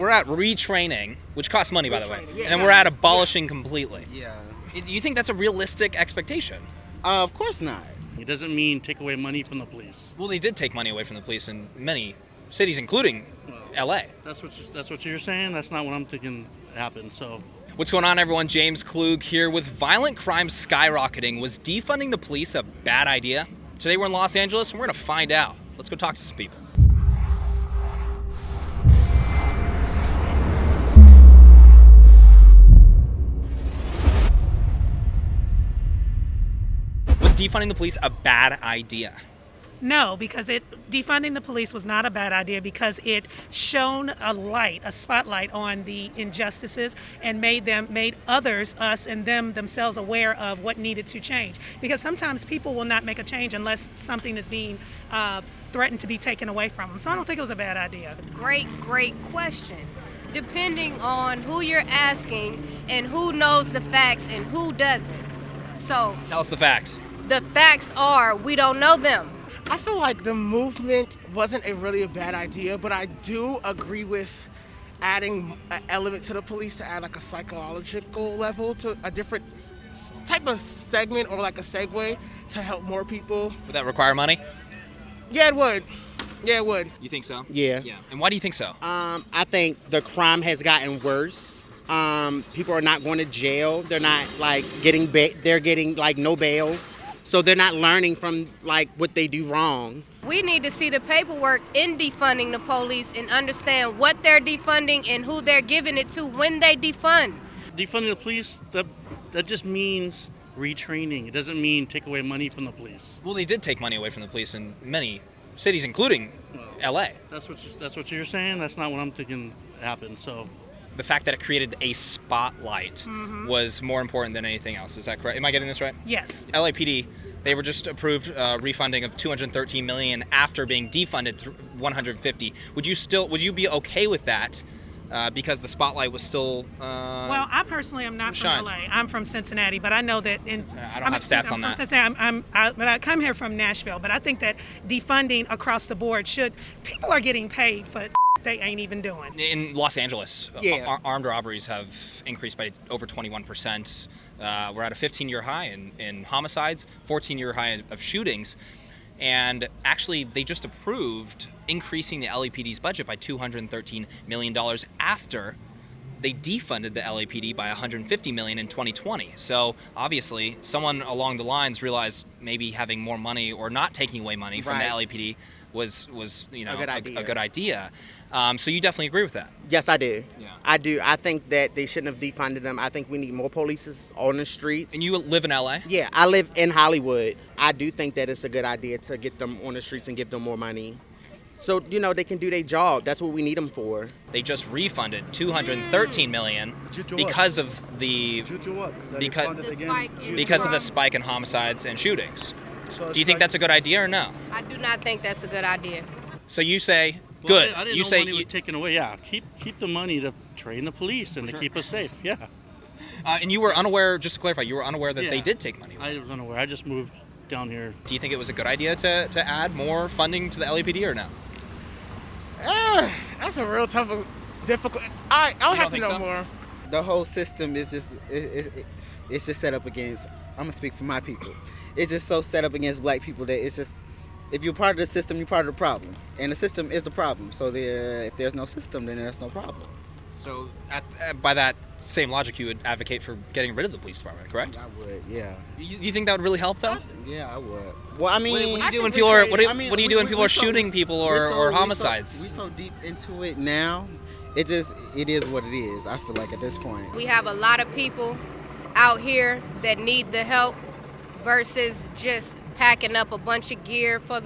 we're at retraining, which costs money, by the way, Yeah. and then we're at abolishing completely. Yeah. Do you think that's a realistic expectation? Of course not. It doesn't mean take away money from the police. Well, they did take money away from the police in many cities, including LA. That's what you're saying. That's not what I'm thinking happened. So, What's going on, everyone? James Klug here. With violent crime skyrocketing, was defunding the police a bad idea? Today we're in Los Angeles and we're going to find out. Let's go talk to some people. Was defunding the police a bad idea? No, because defunding the police was not a bad idea because it shone a spotlight on the injustices and made others, us and them themselves, aware of what needed to change. Because sometimes people will not make a change unless something is being threatened to be taken away from them. So I don't think it was a bad idea. Great question. Depending on who you're asking and who knows the facts and who doesn't. So Tell us the facts. the facts are we don't know them. I feel like the movement wasn't really a bad idea, but I do agree with adding an element to the police to add like a psychological level to a different type of segment or like a segue to help more people. Would that require money? Yeah, it would. Yeah, it would. You think so? Yeah. Yeah. And why do you think so? I think the crime has gotten worse. People are not going to jail. They're not like they're getting like no bail. So they're not learning from like what they do wrong. We need to see the paperwork in defunding the police and understand what they're defunding and who they're giving it to when they defund. defunding the police, that just means retraining. It doesn't mean take away money from the police. Well, they did take money away from the police in many cities, including LA. That's what you're saying. That's not what I'm thinking happened. So. The fact that it created a spotlight was more important than anything else. Is that correct? Am I getting this right? Yes. LAPD, they were just approved refunding of $213 million after being defunded $150. Would you be okay with that? Because the spotlight was still. Well, I personally am not from shined. LA. I'm from Cincinnati, but I know that I don't have stats on that. But I come here from Nashville. But I think that defunding across the board people are getting paid for they ain't even doing. In Los Angeles, Yeah. armed robberies have increased by over 21%. We're at a 15-year high in homicides, 14-year high of shootings. And actually, they just approved increasing the LAPD's budget by $213 million after they defunded the LAPD by $150 million in 2020. So obviously, someone along the lines realized maybe having more money or not taking away money from the LAPD was a good idea. So you definitely agree with that? Yes, I do. Yeah. I do. I think that they shouldn't have defunded them. I think we need more police on the streets. And you live in LA? Yeah, I live in Hollywood. I do think that it's a good idea to get them on the streets and give them more money. So, they can do their job. That's what we need them for. They just refunded $213 million because of the spike in homicides and shootings. Do you think that's a good idea or no? I do not think that's a good idea. So you say Well, good. I didn't you know say money was taken away. Yeah, keep the money to train the police and to keep us safe. Yeah. And you were unaware. Just to clarify, you were unaware that they did take money away. I was unaware. I just moved down here. Do you think it was a good idea to add more funding to the LAPD or no? That's a real tough, difficult. I would have to know more. The whole system is just it's just set up against. I'm gonna speak for my people. It's just so set up against black people that it's just. If you're part of the system, you're part of the problem, and the system is the problem. So if there's no system, then there's no problem. So by that same logic, you would advocate for getting rid of the police department, correct? I would, yeah. You think that would really help, though? Yeah, I would. Well, I mean, What do you do when people are when shooting people or homicides? We so deep into it now. It is what it is. I feel like at this point. We have a lot of people out here that need the help versus just packing up a bunch of gear for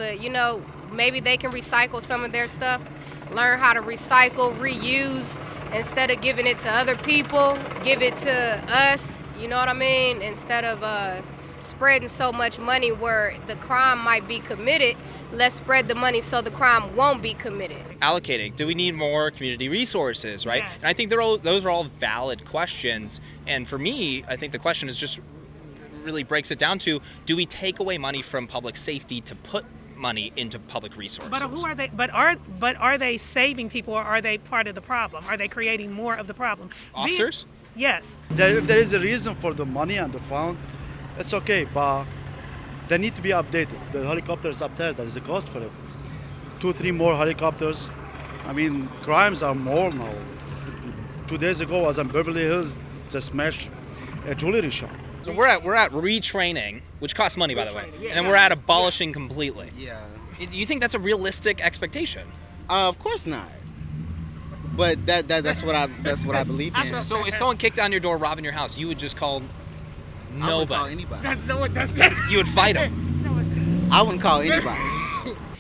maybe they can recycle some of their stuff, learn how to recycle, reuse, instead of giving it to other people, give it to us, you know what I mean? Instead of spreading so much money where the crime might be committed, let's spread the money so the crime won't be committed. Allocating. Do we need more community resources, right? Yes. And I think those are all valid questions. And for me, I think the question is just really breaks it down to, do we take away money from public safety to put money into public resources. But who are they? But are they saving people, or are they part of the problem? Are they creating more of the problem? Officers? Yes. If there is a reason for the money and the fund, it's okay, but they need to be updated. The helicopters up there is a cost for it. 2-3 more helicopters. I mean, crimes are more now. 2 days ago, I was in Beverly Hills, just smashed a jewelry shop. So we're at retraining, which costs money, by the way, and we're at abolishing completely. Yeah. Do you think that's a realistic expectation? Of course not. But that's what I believe in. So if someone kicked down your door, robbing your house, you would just call I wouldn't call nobody. anybody. You would fight them. I wouldn't call anybody.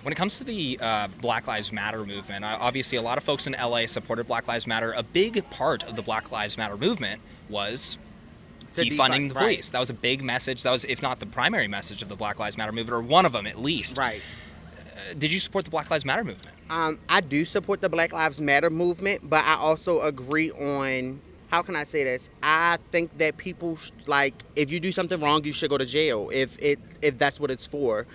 When it comes to the Black Lives Matter movement, obviously a lot of folks in LA supported Black Lives Matter. A big part of the Black Lives Matter movement was defunding the police. Right. That was a big message. That was, if not the primary message of the Black Lives Matter movement, or one of them at least. Right. Did you support the Black Lives Matter movement? I do support the Black Lives Matter movement, but I also agree on, how can I say this? I think that people, if you do something wrong, you should go to jail, if that's what it's for.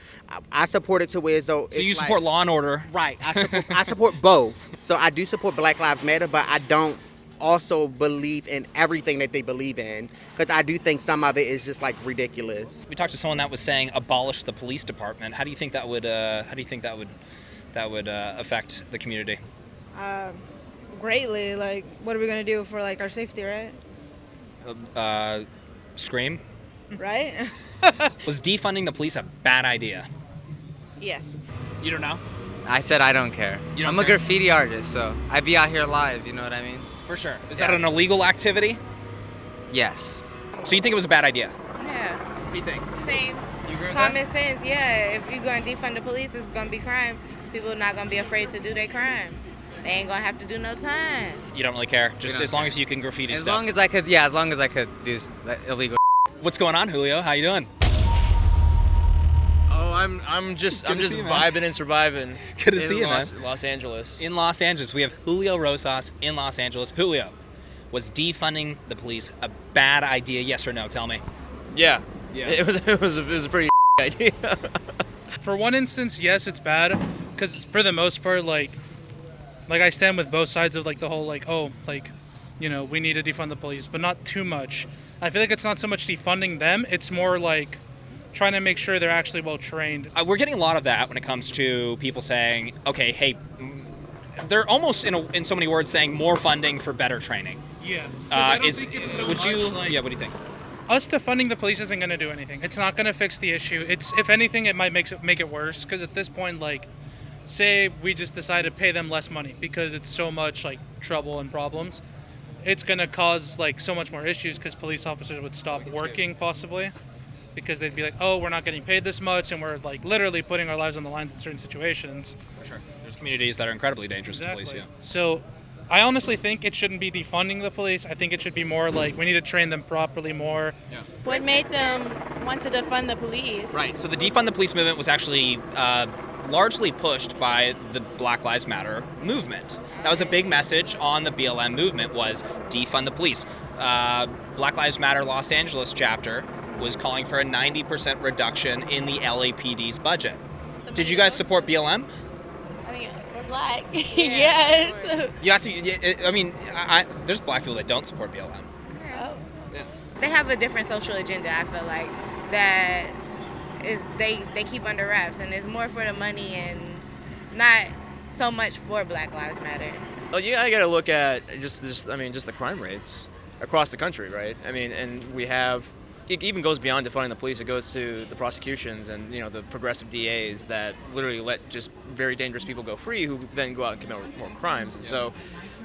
I support it to where as though So you support law and order. Right. I support both. So I do support Black Lives Matter, but I don't also believe in everything that they believe in, because I do think some of it is just ridiculous. We talked to someone that was saying abolish the police department. How do you think that would affect the community? Greatly. What are we gonna do for our safety, right? Scream? Right? Was defunding the police a bad idea? Yes. You don't know? I said I don't care. You don't I'm care? a graffiti artist, so I'd be out here live, you know what I mean? For sure. Is that an illegal activity? Yes. So you think it was a bad idea? Yeah. What do you think? Same. You agree with Common sense, yeah. If you're going to defund the police, it's going to be crime. People are not going to be afraid to do their crime. They ain't going to have to do no time. You don't really care? Just as long as you can graffiti stuff? As long as I could do illegal. What's going on, Julio? How you doing? Oh, I'm just see you, man. vibing and surviving. Good to see you, man. Los Angeles. In Los Angeles, we have Julio Rosas in Los Angeles. Julio, was defunding the police a bad idea? Yes or no? Tell me. Yeah. Yeah. It was a pretty idea. For one instance, yes, it's bad, because for the most part, I stand with both sides of the whole we need to defund the police, but not too much. I feel like it's not so much defunding them; it's more trying to make sure they're actually well trained. We're getting a lot of that when it comes to people saying, okay, hey, they're almost in so many words saying more funding for better training. Yeah. I don't think it's so would much you? Yeah. What do you think? Us defunding the police isn't going to do anything. It's not going to fix the issue. If anything, it might make it worse, because at this point, say we just decide to pay them less money because it's so much trouble and problems, it's going to cause so much more issues, because police officers would stop working possibly, because they'd be like, oh, we're not getting paid this much, and we're literally putting our lives on the lines in certain situations. For sure. There's communities that are incredibly dangerous to police. Yeah. So I honestly think it shouldn't be defunding the police. I think it should be more we need to train them properly more. Yeah. What made them want to defund the police? Right. So the defund the police movement was actually largely pushed by the Black Lives Matter movement. That was a big message on the BLM movement, was defund the police. Black Lives Matter Los Angeles chapter was calling for a 90% reduction in the LAPD's budget. Did you guys support BLM? I mean, we're black. Yes. You have to. I mean, there's black people that don't support BLM. Oh. Yeah. They have a different social agenda, I feel like, that is they keep under wraps, and it's more for the money and not so much for Black Lives Matter. Well, I got to look at just the crime rates across the country, right? I mean, and we have. It even goes beyond defunding the police. It goes to the prosecutions and the progressive DAs that literally let just very dangerous people go free, who then go out and commit more crimes. And so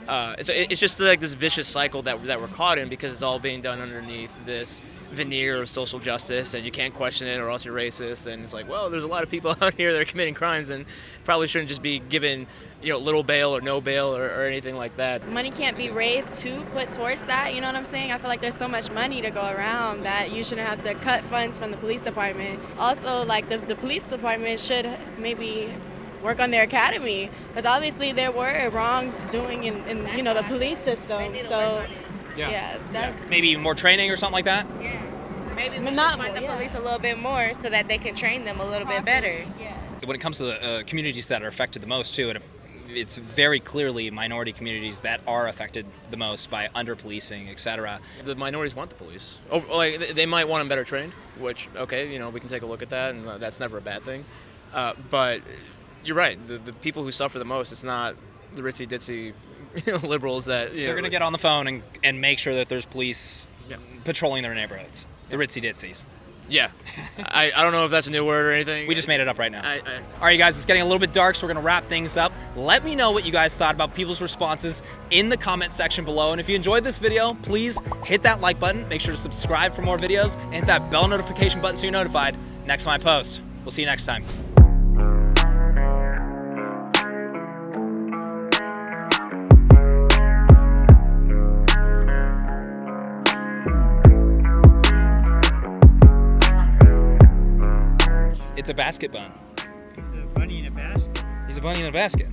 it's just this vicious cycle that we're caught in, because it's all being done underneath this veneer of social justice, and you can't question it or else you're racist. And it's well, there's a lot of people out here that are committing crimes and probably shouldn't just be given little bail or no bail or anything like that. Money can't be raised to put towards that, you know what I'm saying? I feel like there's so much money to go around that you shouldn't have to cut funds from the police department. Also, the police department should maybe work on their academy, because obviously there were wrongs doing in the police system. So that's maybe more training or something like that. Yeah. Maybe we should Not fund more, the police a little bit more so that they can train them a little bit better. Yes. When it comes to the communities that are affected the most, too, it's very clearly minority communities that are affected the most by under-policing, etc. The minorities want the police. Like, they might want them better trained, which, okay, we can take a look at that, and that's never a bad thing. But you're right. The people who suffer the most, it's not the ritzy-ditzy liberals that... They're going to get on the phone and make sure that there's police patrolling their neighborhoods. The ritzy-ditsies. Yeah. I don't know if that's a new word or anything. We just made it up right now. All right, you guys, it's getting a little bit dark, so we're going to wrap things up. Let me know what you guys thought about people's responses in the comment section below. And if you enjoyed this video, please hit that like button. Make sure to subscribe for more videos and hit that bell notification button so you're notified next time I post. We'll see you next time. It's a basket bun. He's a bunny in a basket. He's a bunny in a basket.